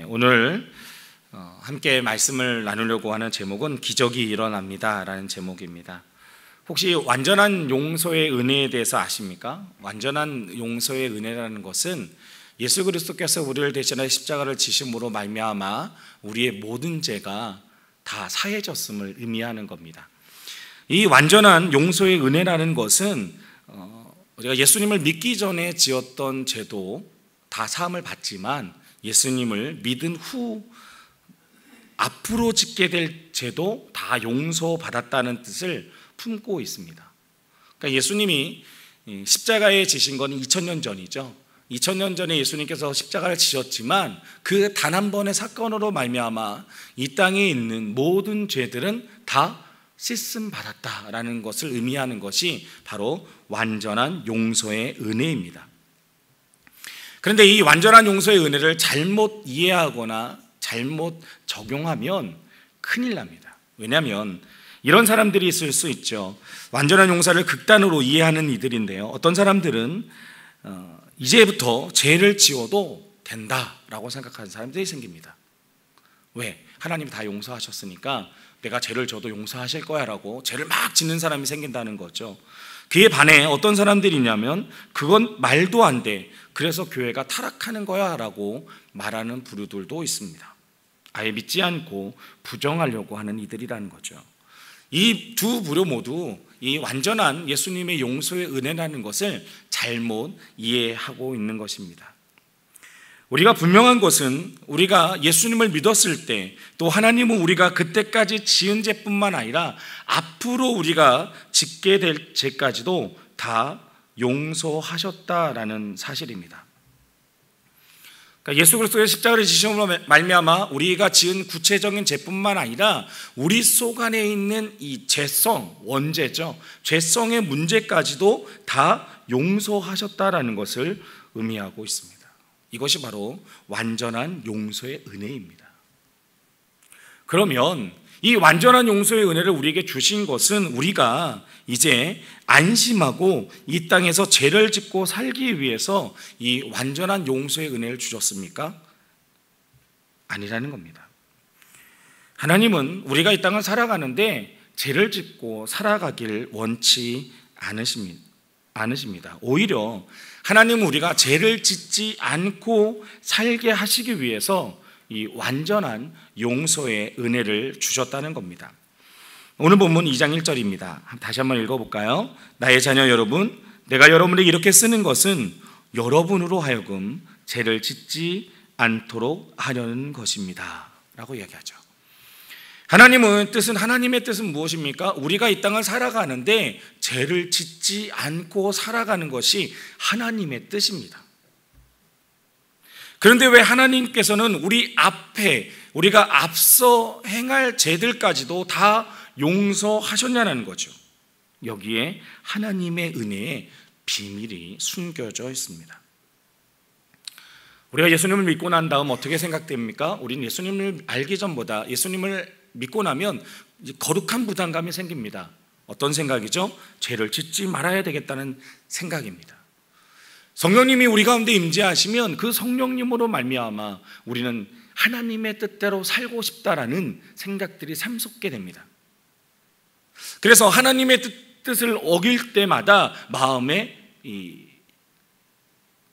오늘 함께 말씀을 나누려고 하는 제목은 기적이 일어납니다 라는 제목입니다. 혹시 완전한 용서의 은혜에 대해서 아십니까? 완전한 용서의 은혜라는 것은 예수 그리스도께서 우리를 대신하여 십자가를 지심으로 말미암아 우리의 모든 죄가 다 사해졌음을 의미하는 겁니다. 이 완전한 용서의 은혜라는 것은 우리가 예수님을 믿기 전에 지었던 죄도 다 사함을 받지만 예수님을 믿은 후 앞으로 짓게 될 죄도 다 용서받았다는 뜻을 품고 있습니다. 그러니까 예수님이 십자가에 지신 건 2000년 전이죠. 2000년 전에 예수님께서 십자가를 지셨지만 그 단 한 번의 사건으로 말미암아 이 땅에 있는 모든 죄들은 다 씻음 받았다라는 것을 의미하는 것이 바로 완전한 용서의 은혜입니다. 그런데 이 완전한 용서의 은혜를 잘못 이해하거나 잘못 적용하면 큰일 납니다. 왜냐하면 이런 사람들이 있을 수 있죠. 완전한 용서를 극단으로 이해하는 이들인데요, 어떤 사람들은 이제부터 죄를 지어도 된다라고 생각하는 사람들이 생깁니다. 왜? 하나님이 다 용서하셨으니까 내가 죄를 져도 용서하실 거야 라고 죄를 막 짓는 사람이 생긴다는 거죠. 그에 반해 어떤 사람들이 있냐면 그건 말도 안 돼, 그래서 교회가 타락하는 거야 라고 말하는 부류들도 있습니다. 아예 믿지 않고 부정하려고 하는 이들이라는 거죠. 이 두 부류 모두 이 완전한 예수님의 용서의 은혜라는 것을 잘못 이해하고 있는 것입니다. 우리가 분명한 것은 우리가 예수님을 믿었을 때 또 하나님은 우리가 그때까지 지은 죄뿐만 아니라 앞으로 우리가 짓게 될 죄까지도 다 용서하셨다라는 사실입니다. 그러니까 예수 그리스도의 십자가를 지심으로 말미암아 우리가 지은 구체적인 죄뿐만 아니라 우리 속 안에 있는 이 죄성, 원죄죠, 죄성의 문제까지도 다 용서하셨다라는 것을 의미하고 있습니다. 이것이 바로 완전한 용서의 은혜입니다. 그러면 이 완전한 용서의 은혜를 우리에게 주신 것은 우리가 이제 안심하고 이 땅에서 죄를 짓고 살기 위해서 이 완전한 용서의 은혜를 주셨습니까? 아니라는 겁니다. 하나님은 우리가 이 땅을 살아가는데 죄를 짓고 살아가길 원치 않으십니다. 오히려 하나님은 우리가 죄를 짓지 않고 살게 하시기 위해서 이 완전한 용서의 은혜를 주셨다는 겁니다. 오늘 본문 2장 1절입니다. 다시 한번 읽어볼까요? 나의 자녀 여러분, 내가 여러분에게 이렇게 쓰는 것은 여러분으로 하여금 죄를 짓지 않도록 하려는 것입니다 라고 이야기하죠. 하나님의 뜻은 무엇입니까? 우리가 이 땅을 살아가는데 죄를 짓지 않고 살아가는 것이 하나님의 뜻입니다. 그런데 왜 하나님께서는 우리 앞에 우리가 앞서 행할 죄들까지도 다 용서하셨냐는 거죠. 여기에 하나님의 은혜의 비밀이 숨겨져 있습니다. 우리가 예수님을 믿고 난 다음 어떻게 생각됩니까? 우리는 예수님을 알기 전보다 예수님을 믿고 나면 거룩한 부담감이 생깁니다. 어떤 생각이죠? 죄를 짓지 말아야 되겠다는 생각입니다. 성령님이 우리 가운데 임재하시면 그 성령님으로 말미암아 우리는 하나님의 뜻대로 살고 싶다라는 생각들이 샘솟게 됩니다. 그래서 하나님의 뜻을 어길 때마다 마음에 이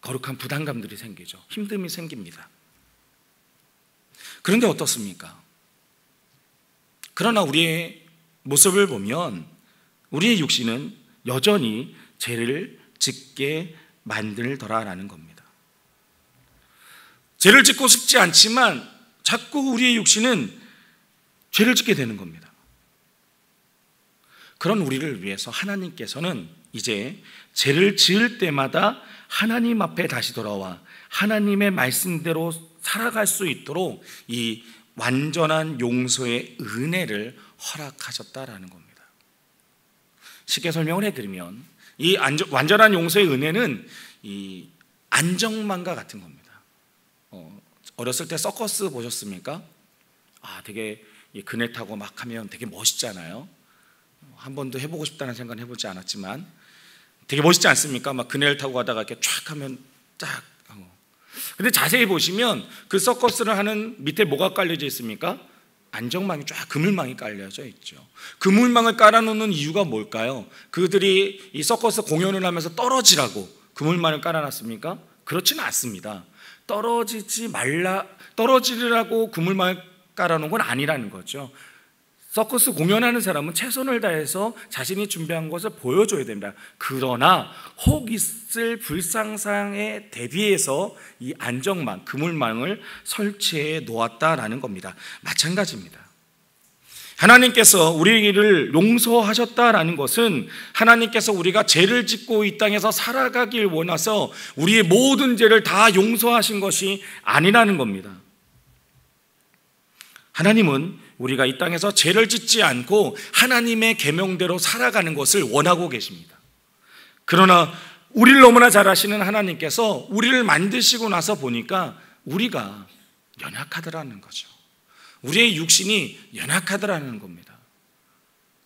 거룩한 부담감들이 생기죠. 힘듦이 생깁니다. 그런데 어떻습니까? 그러나 우리의 모습을 보면 우리의 육신은 여전히 죄를 짓게 만들더라라는 겁니다. 죄를 짓고 싶지 않지만 자꾸 우리의 육신은 죄를 짓게 되는 겁니다. 그런 우리를 위해서 하나님께서는 이제 죄를 지을 때마다 하나님 앞에 다시 돌아와 하나님의 말씀대로 살아갈 수 있도록 이 완전한 용서의 은혜를 허락하셨다라는 겁니다. 쉽게 설명을 해드리면 이 완전한 용서의 은혜는 이 안정망과 같은 겁니다. 어렸을 때 서커스 보셨습니까? 되게 그네 타고 막 하면 되게 멋있잖아요. 한 번도 해보고 싶다는 생각은 해보지 않았지만 되게 멋있지 않습니까? 막 그네를 타고 가다가 이렇게 쫙 하면 쫙 하고. 근데 자세히 보시면 그 서커스를 하는 밑에 뭐가 깔려져 있습니까? 안정망이 쫙 그물망이 깔려져 있죠. 그물망을 깔아놓는 이유가 뭘까요? 그들이 이 서커스 공연을 하면서 떨어지라고 그물망을 깔아놨습니까? 그렇지는 않습니다. 떨어지라고 그물망을 깔아놓은 건 아니라는 거죠. 서커스 공연하는 사람은 최선을 다해서 자신이 준비한 것을 보여줘야 됩니다. 그러나 혹 있을 불상사에 대비해서 이 안정망, 그물망을 설치해 놓았다라는 겁니다. 마찬가지입니다. 하나님께서 우리를 용서하셨다라는 것은 하나님께서 우리가 죄를 짓고 이 땅에서 살아가길 원해서 우리의 모든 죄를 다 용서하신 것이 아니라는 겁니다. 하나님은 우리가 이 땅에서 죄를 짓지 않고 하나님의 계명대로 살아가는 것을 원하고 계십니다. 그러나 우리를 너무나 잘 아시는 하나님께서 우리를 만드시고 나서 보니까 우리가 연약하더라는 거죠. 우리의 육신이 연약하더라는 겁니다.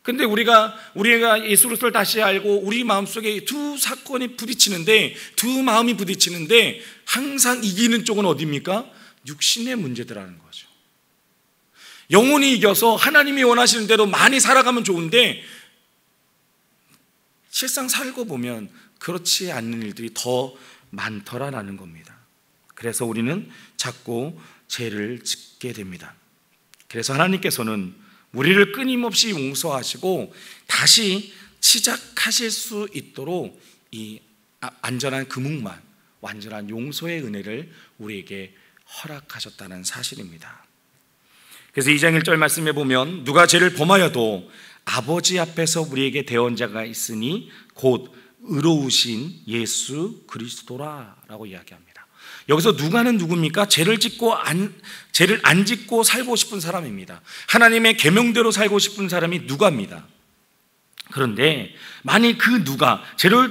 근데 우리가 예수 그리스도를 다시 알고 우리 마음속에 두 사건이 부딪히는데, 두 마음이 부딪히는데 항상 이기는 쪽은 어디입니까? 육신의 문제더라는 거죠. 영혼이 이겨서 하나님이 원하시는 대로 많이 살아가면 좋은데 실상 살고 보면 그렇지 않는 일들이 더 많더라라는 겁니다. 그래서 우리는 자꾸 죄를 짓게 됩니다. 그래서 하나님께서는 우리를 끊임없이 용서하시고 다시 시작하실 수 있도록 이 안전한 금묵만, 완전한 용서의 은혜를 우리에게 허락하셨다는 사실입니다. 그래서 2장 1절 말씀에 보면 누가 죄를 범하여도 아버지 앞에서 우리에게 대언자가 있으니 곧 의로우신 예수 그리스도라라고 이야기합니다. 여기서 누가는 누굽니까? 죄를 안 짓고 살고 싶은 사람입니다. 하나님의 계명대로 살고 싶은 사람이 누가입니다. 그런데 만일 그 누가 죄를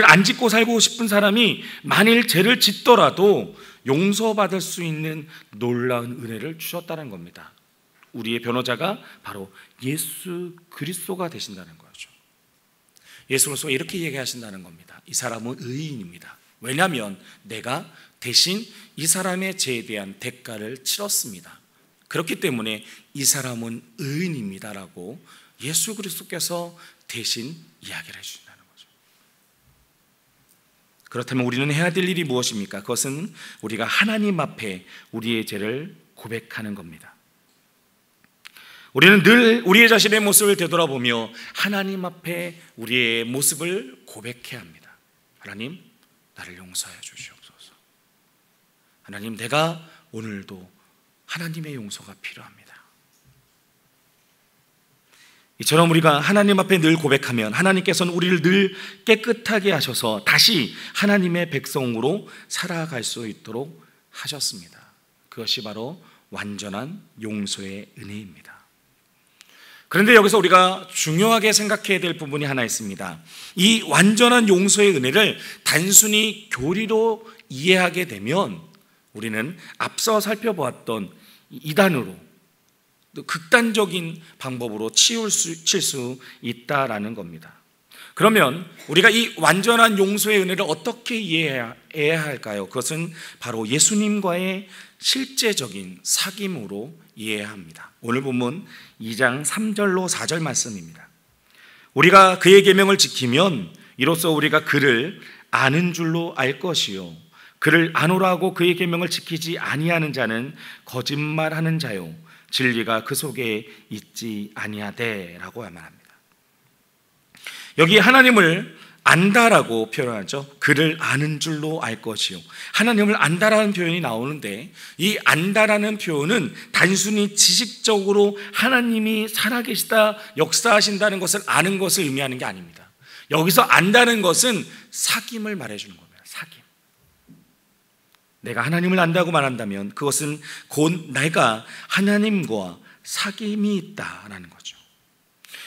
안 짓고 살고 싶은 사람이 만일 죄를 짓더라도 용서받을 수 있는 놀라운 은혜를 주셨다는 겁니다. 우리의 변호자가 바로 예수 그리스도가 되신다는 거죠. 예수 그리스도가 이렇게 얘기하신다는 겁니다. 이 사람은 의인입니다. 왜냐하면 내가 대신 이 사람의 죄에 대한 대가를 치렀습니다. 그렇기 때문에 이 사람은 의인입니다라고 예수 그리스도께서 대신 이야기를 해주신다는 거죠. 그렇다면 우리는 해야 될 일이 무엇입니까? 그것은 우리가 하나님 앞에 우리의 죄를 고백하는 겁니다. 우리는 늘 우리의 자신의 모습을 되돌아보며 하나님 앞에 우리의 모습을 고백해야 합니다. 하나님, 나를 용서해 주시옵소서. 하나님, 내가 오늘도 하나님의 용서가 필요합니다. 이처럼 우리가 하나님 앞에 늘 고백하면 하나님께서는 우리를 늘 깨끗하게 하셔서 다시 하나님의 백성으로 살아갈 수 있도록 하셨습니다. 그것이 바로 완전한 용서의 은혜입니다. 그런데 여기서 우리가 중요하게 생각해야 될 부분이 하나 있습니다. 이 완전한 용서의 은혜를 단순히 교리로 이해하게 되면 우리는 앞서 살펴보았던 이단으로, 극단적인 방법으로 칠 수 있다라는 겁니다. 그러면 우리가 이 완전한 용서의 은혜를 어떻게 이해해야 할까요? 그것은 바로 예수님과의 실제적인 사귐으로 이해해야 합니다. 오늘 본문 2장 3절로 4절 말씀입니다. 우리가 그의 계명을 지키면 이로써 우리가 그를 아는 줄로 알 것이요 그를 아노라고 그의 계명을 지키지 아니하는 자는 거짓말하는 자요 진리가 그 속에 있지 아니하되라고 말합니다. 여기 하나님을 안다라고 표현하죠. 그를 아는 줄로 알 것이요. 하나님을 안다라는 표현이 나오는데 이 안다라는 표현은 단순히 지식적으로 하나님이 살아계시다, 역사하신다는 것을 아는 것을 의미하는 게 아닙니다. 여기서 안다는 것은 사귐을 말해주는 겁니다. 사귐. 내가 하나님을 안다고 말한다면 그것은 곧 내가 하나님과 사귐이 있다라는 거죠.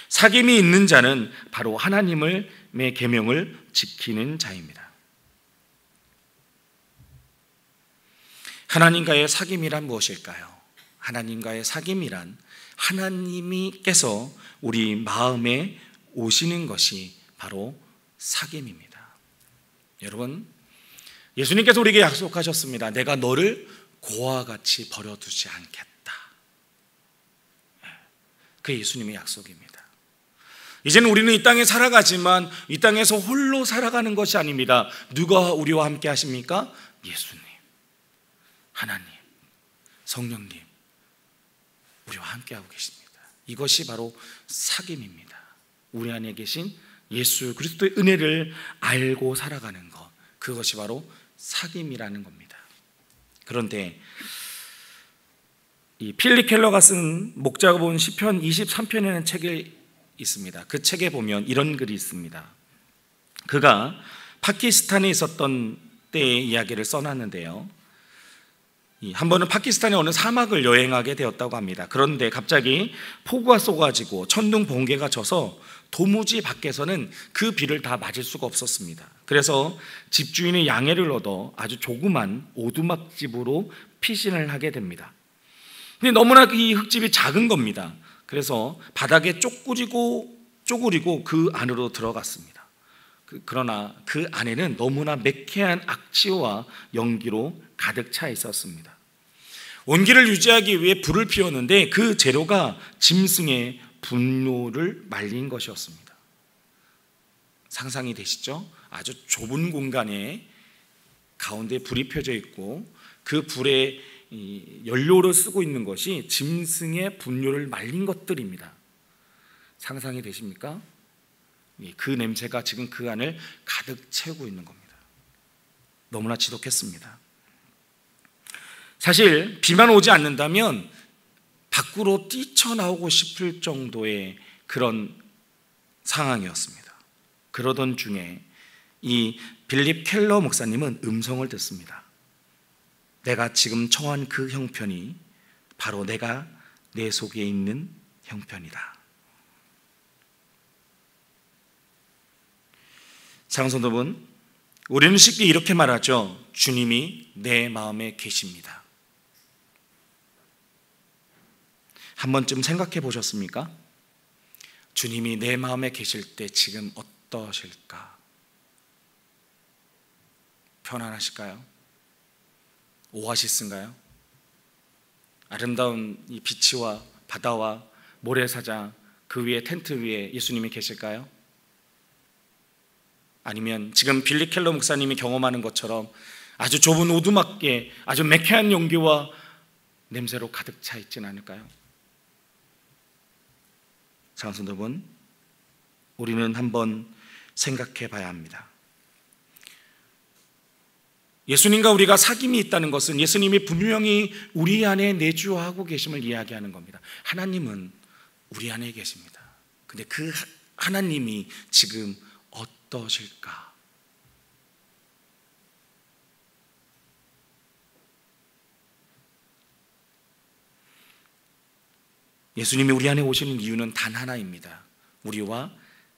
사귐이 있는 자는 바로 하나님의 계명을 지키는 자입니다. 하나님과의 사귐이란 무엇일까요? 하나님과의 사귐이란 하나님께서 우리 마음에 오시는 것이 바로 사귐입니다. 여러분, 예수님께서 우리에게 약속하셨습니다. 내가 너를 고와 같이 버려두지 않겠다. 그게 예수님의 약속입니다. 이제는 우리는 이 땅에 살아가지만 이 땅에서 홀로 살아가는 것이 아닙니다. 누가 우리와 함께 하십니까? 예수님, 하나님, 성령님, 우리와 함께하고 계십니다. 이것이 바로 사귐입니다. 우리 안에 계신 예수 그리스도의 은혜를 알고 살아가는 것, 그것이 바로 사귐이라는 겁니다. 그런데 이 필립 켈러가 쓴 목자가 본 시편 23편이라는 책이 있습니다. 그 책에 보면 이런 글이 있습니다. 그가 파키스탄에 있었던 때의 이야기를 써놨는데요, 한 번은 파키스탄의 어느 사막을 여행하게 되었다고 합니다. 그런데 갑자기 폭우가 쏟아지고 천둥 번개가 쳐서 도무지 밖에서는 그 비를 다 맞을 수가 없었습니다. 그래서 집주인의 양해를 얻어 아주 조그만 오두막집으로 피신을 하게 됩니다. 근데 너무나 이 흙집이 작은 겁니다. 그래서 바닥에 쪼그리고 그 안으로 들어갔습니다. 그러나 그 안에는 너무나 매캐한 악취와 연기로 가득 차 있었습니다. 온기를 유지하기 위해 불을 피웠는데 그 재료가 짐승의 분노를 말린 것이었습니다. 상상이 되시죠? 아주 좁은 공간에 가운데 불이 펴져 있고 그 불에 연료를 쓰고 있는 것이 짐승의 분노를 말린 것들입니다. 상상이 되십니까? 그 냄새가 지금 그 안을 가득 채우고 있는 겁니다. 너무나 지독했습니다. 사실 비만 오지 않는다면 밖으로 뛰쳐나오고 싶을 정도의 그런 상황이었습니다. 그러던 중에 이 필립 켈러 목사님은 음성을 듣습니다. 내가 지금 처한 그 형편이 바로 내가 내 속에 있는 형편이다. 사랑하는 성도 여러분, 우리는 쉽게 이렇게 말하죠. 주님이 내 마음에 계십니다. 한 번쯤 생각해 보셨습니까? 주님이 내 마음에 계실 때 지금 어떠실까? 편안하실까요? 오아시스인가요? 아름다운 이 비치와 바다와 모래사장 그 위에 텐트 위에 예수님이 계실까요? 아니면 지금 빌리 켈러 목사님이 경험하는 것처럼 아주 좁은 오두막에 아주 매캐한 연기와 냄새로 가득 차 있지는 않을까요? 사랑하는 성도 여러분, 우리는 한번 생각해 봐야 합니다. 예수님과 우리가 사귐이 있다는 것은 예수님이 분명히 우리 안에 내주하고 계심을 이야기하는 겁니다. 하나님은 우리 안에 계십니다. 근데 그 하나님이 지금 어떠실까? 예수님이 우리 안에 오시는 이유는 단 하나입니다. 우리와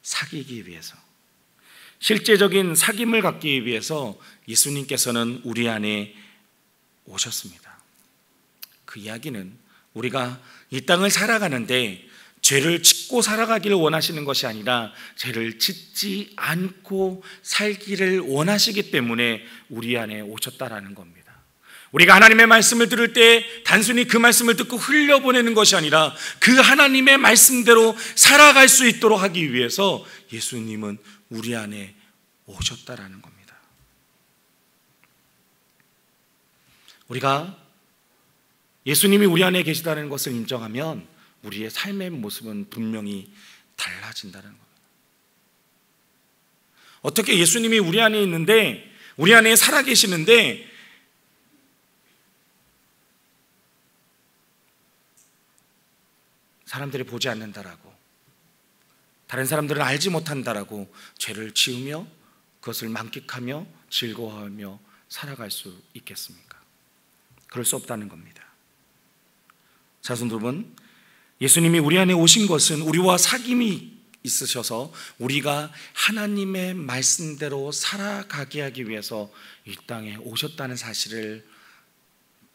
사귀기 위해서. 실제적인 사귐을 갖기 위해서 예수님께서는 우리 안에 오셨습니다. 그 이야기는 우리가 이 땅을 살아가는데 죄를 짓고 살아가기를 원하시는 것이 아니라 죄를 짓지 않고 살기를 원하시기 때문에 우리 안에 오셨다라는 겁니다. 우리가 하나님의 말씀을 들을 때 단순히 그 말씀을 듣고 흘려보내는 것이 아니라 그 하나님의 말씀대로 살아갈 수 있도록 하기 위해서 예수님은 우리 안에 오셨다라는 겁니다. 우리가 예수님이 우리 안에 계시다는 것을 인정하면 우리의 삶의 모습은 분명히 달라진다는 겁니다. 어떻게 예수님이 우리 안에 있는데, 우리 안에 살아계시는데 사람들이 보지 않는다라고, 다른 사람들은 알지 못한다라고 죄를 지으며 그것을 만끽하며 즐거워하며 살아갈 수 있겠습니까? 그럴 수 없다는 겁니다. 자손 여러분, 예수님이 우리 안에 오신 것은 우리와 사귐이 있으셔서 우리가 하나님의 말씀대로 살아가게 하기 위해서 이 땅에 오셨다는 사실을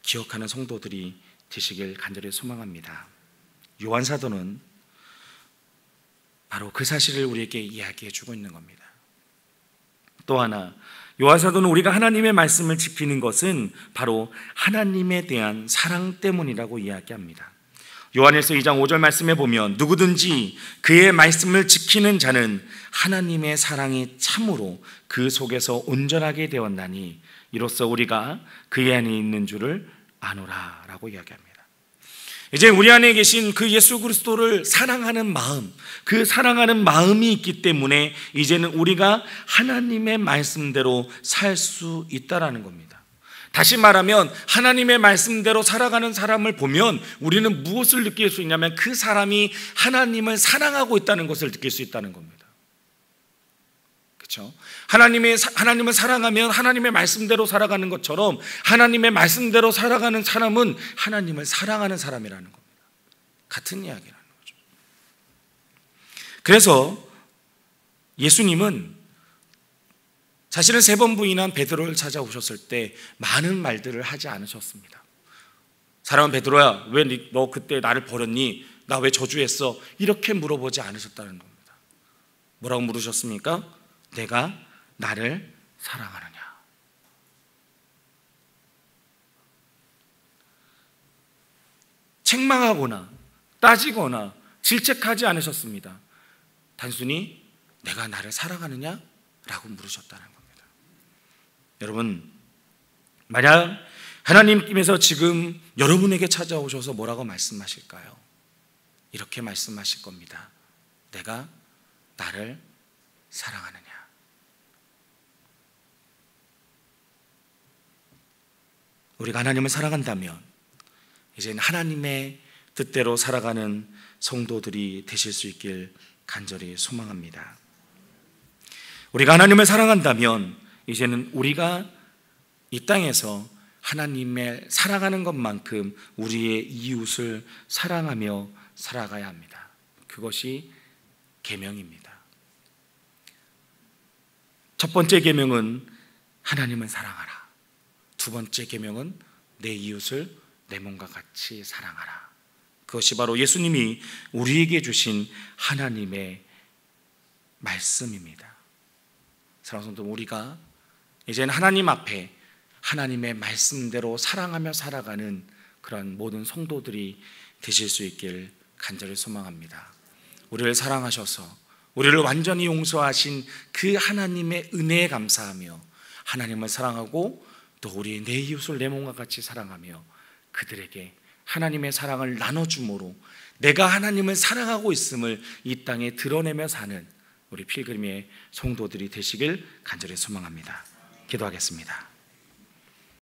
기억하는 성도들이 되시길 간절히 소망합니다. 요한사도는 바로 그 사실을 우리에게 이야기해 주고 있는 겁니다. 또 하나, 요한사도는 우리가 하나님의 말씀을 지키는 것은 바로 하나님에 대한 사랑 때문이라고 이야기합니다. 요한일서 2장 5절 말씀에 보면 누구든지 그의 말씀을 지키는 자는 하나님의 사랑이 참으로 그 속에서 온전하게 되었나니 이로써 우리가 그의 안에 있는 줄을 아노라 라고 이야기합니다. 이제 우리 안에 계신 그 예수 그리스도를 사랑하는 마음, 그 사랑하는 마음이 있기 때문에 이제는 우리가 하나님의 말씀대로 살 수 있다라는 겁니다. 다시 말하면 하나님의 말씀대로 살아가는 사람을 보면 우리는 무엇을 느낄 수 있냐면 그 사람이 하나님을 사랑하고 있다는 것을 느낄 수 있다는 겁니다. 그렇죠? 하나님을 사랑하면 하나님의 말씀대로 살아가는 것처럼 하나님의 말씀대로 살아가는 사람은 하나님을 사랑하는 사람이라는 겁니다. 같은 이야기라는 거죠. 그래서 예수님은 자신을 3번 부인한 베드로를 찾아오셨을 때 많은 말들을 하지 않으셨습니다. 사랑하는 베드로야, 왜 너 그때 나를 버렸니? 나 왜 저주했어? 이렇게 물어보지 않으셨다는 겁니다. 뭐라고 물으셨습니까? 내가 나를 사랑하느냐? 책망하거나 따지거나 질책하지 않으셨습니다. 단순히 내가 나를 사랑하느냐? 라고 물으셨다는 겁니다. 여러분, 만약 하나님께서 지금 여러분에게 찾아오셔서 뭐라고 말씀하실까요? 이렇게 말씀하실 겁니다. 내가 나를 사랑하느냐? 우리가 하나님을 사랑한다면 이제는 하나님의 뜻대로 살아가는 성도들이 되실 수 있길 간절히 소망합니다. 우리가 하나님을 사랑한다면 이제는 우리가 이 땅에서 하나님을 사랑하는 것만큼 우리의 이웃을 사랑하며 살아가야 합니다. 그것이 계명입니다. 첫 번째 계명은 하나님을 사랑하라. 두 번째 계명은 내 이웃을 내 몸과 같이 사랑하라. 그것이 바로 예수님이 우리에게 주신 하나님의 말씀입니다. 사랑하는 성도, 우리가 이제는 하나님 앞에 하나님의 말씀대로 사랑하며 살아가는 그런 모든 성도들이 되실 수 있길 간절히 소망합니다. 우리를 사랑하셔서 우리를 완전히 용서하신 그 하나님의 은혜에 감사하며 하나님을 사랑하고 또 우리 내 이웃을 내 몸과 같이 사랑하며 그들에게 하나님의 사랑을 나눠줌으로 내가 하나님을 사랑하고 있음을 이 땅에 드러내며 사는 우리 필그림의 성도들이 되시길 간절히 소망합니다. 기도하겠습니다.